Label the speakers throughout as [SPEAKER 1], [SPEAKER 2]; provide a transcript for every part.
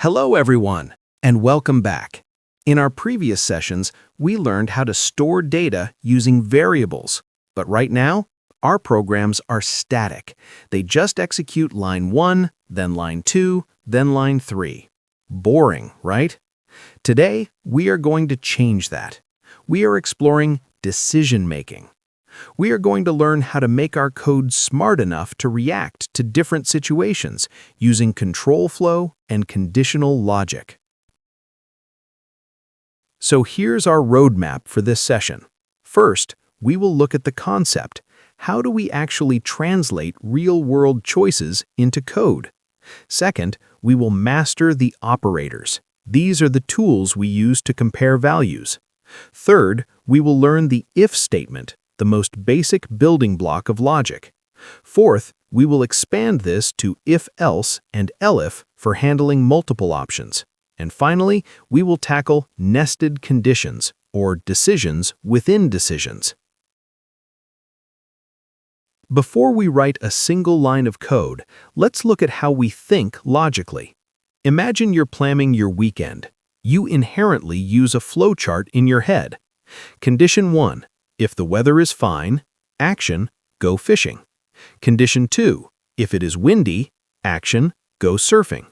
[SPEAKER 1] Hello everyone, and welcome back. In our previous sessions, we learned how to store data using variables. But right now, our programs are static. They just execute line 1, then line 2, then line 3. Boring, right? Today, we are going to change that. We are exploring decision-making. We are going to learn how to make our code smart enough to react to different situations using control flow and conditional logic. So here's our roadmap for this session. First, we will look at the concept. How do we actually translate real-world choices into code? Second, we will master the operators. These are the tools we use to compare values. Third, we will learn the if statement, the most basic building block of logic. Fourth, we will expand this to if-else and elif for handling multiple options. And finally, we will tackle nested conditions, or decisions within decisions. Before we write a single line of code, let's look at how we think logically. Imagine you're planning your weekend. You inherently use a flowchart in your head. Condition 1. If the weather is fine, action, go fishing. Condition 2. If it is windy, action, go surfing.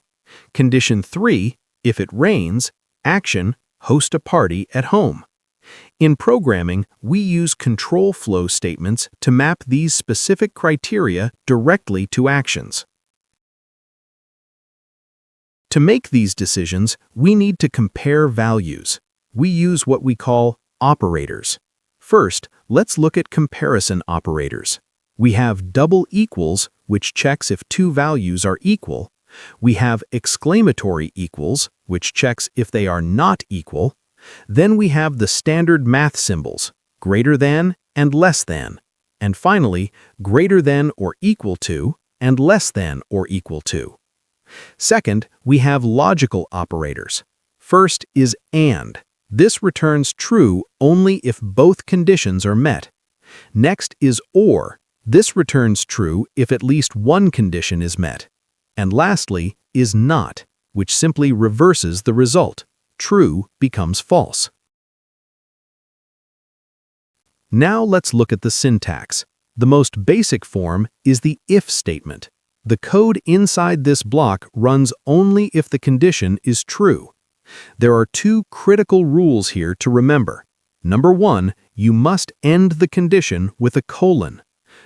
[SPEAKER 1] Condition 3. If it rains, action, host a party at home. In programming, we use control flow statements to map these specific criteria directly to actions. To make these decisions, we need to compare values. We use what we call operators. First, let's look at comparison operators. We have double equals, which checks if two values are equal. We have exclamatory equals, which checks if they are not equal. Then we have the standard math symbols, greater than and less than. And finally, greater than or equal to and less than or equal to. Second, we have logical operators. First is and. This returns true only if both conditions are met. Next is or. This returns true if at least one condition is met. And lastly is not, which simply reverses the result. True becomes false. Now let's look at the syntax. The most basic form is the if statement. The code inside this block runs only if the condition is true. There are two critical rules here to remember. Number 1, you must end the condition with a colon.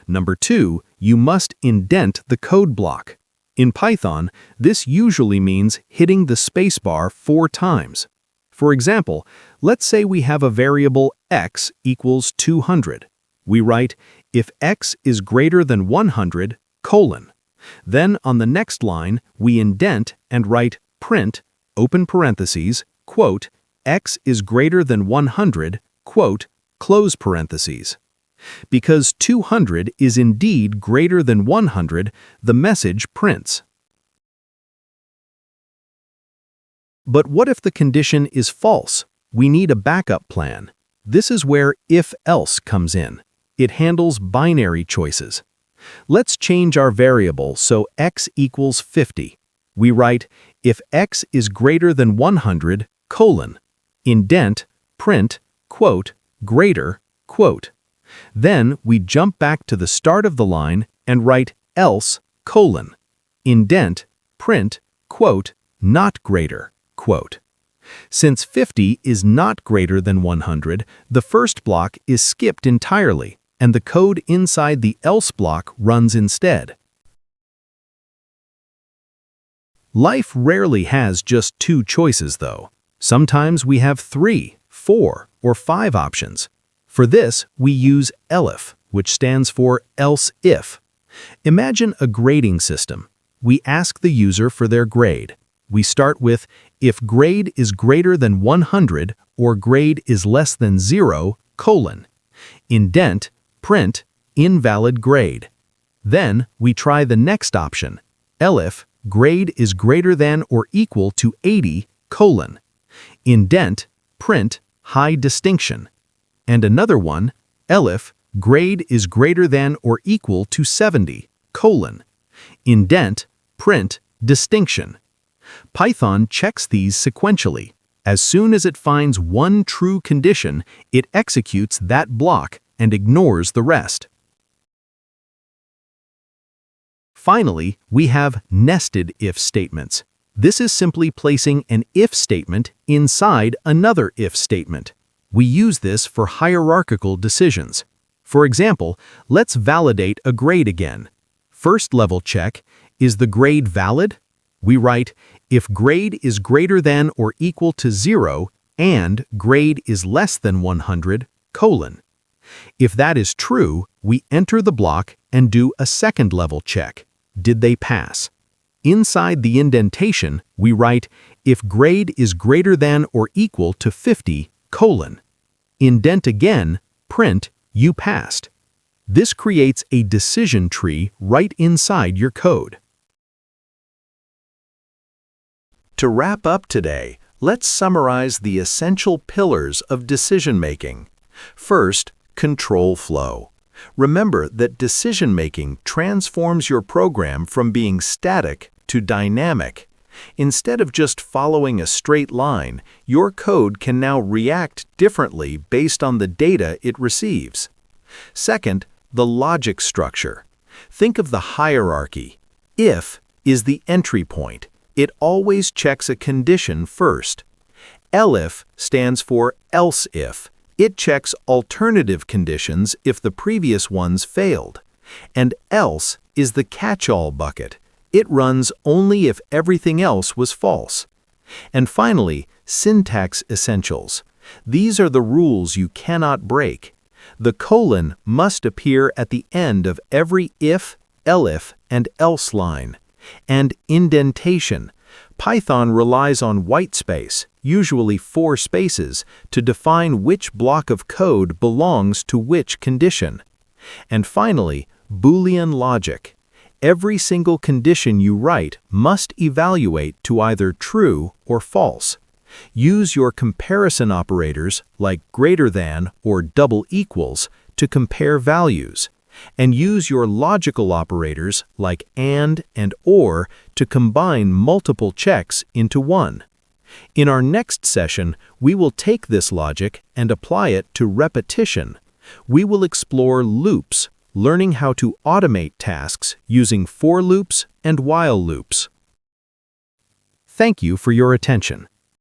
[SPEAKER 1] Number 2, you must indent the code block. In Python, this usually means hitting the spacebar 4 times. For example, let's say we have a variable x equals 200. We write, if x is greater than 100, colon. Then on the next line, we indent and write print, open parentheses, quote, x is greater than 100, quote, close parentheses. Because 200 is indeed greater than 100, the message prints. But what if the condition is false? We need a backup plan. This is where if-else comes in. It handles binary choices. Let's change our variable so x equals 50. We write, if x is greater than 100, colon, indent, print, quote, greater, quote. Then we jump back to the start of the line and write else, colon, indent, print, quote, not greater, quote. Since 50 is not greater than 100, the first block is skipped entirely, and the code inside the else block runs instead. Life rarely has just 2 choices, though. Sometimes we have 3, 4, or 5 options. For this, we use elif, which stands for else if. Imagine a grading system. We ask the user for their grade. We start with, if grade is greater than 100 or grade is less than 0, colon. Indent, print, invalid grade. Then we try the next option, elif, grade is greater than or equal to 80, colon. Indent, print, high distinction. And another one, elif, grade is greater than or equal to 70, colon. Indent, print, distinction. Python checks these sequentially. As soon as it finds one true condition, it executes that block and ignores the rest. Finally, we have nested if statements. This is simply placing an if statement inside another if statement. We use this for hierarchical decisions. For example, let's validate a grade again. First level check, is the grade valid? We write, if grade is greater than or equal to 0 and grade is less than 100, colon. If that is true, we enter the block and do a second level check. Did they pass? Inside the indentation, we write, if grade is greater than or equal to 50, colon. Indent again, print, you passed. This creates a decision tree right inside your code. To wrap up today, let's summarize the essential pillars of decision-making. First, control flow. Remember that decision-making transforms your program from being static to dynamic. Instead of just following a straight line, your code can now react differently based on the data it receives. Second, the logic structure. Think of the hierarchy. If is the entry point. It always checks a condition first. Elif stands for else if. It checks alternative conditions if the previous ones failed. And else is the catch-all bucket. It runs only if everything else was false. And finally, syntax essentials. These are the rules you cannot break. The colon must appear at the end of every if, elif, and else line. And indentation. Python relies on whitespace, usually 4 spaces, to define which block of code belongs to which condition. And finally, Boolean logic. Every single condition you write must evaluate to either true or false. Use your comparison operators like greater than or double equals to compare values. And use your logical operators like and or to combine multiple checks into one. In our next session, we will take this logic and apply it to repetition. We will explore loops, learning how to automate tasks using for loops and while loops. Thank you for your attention.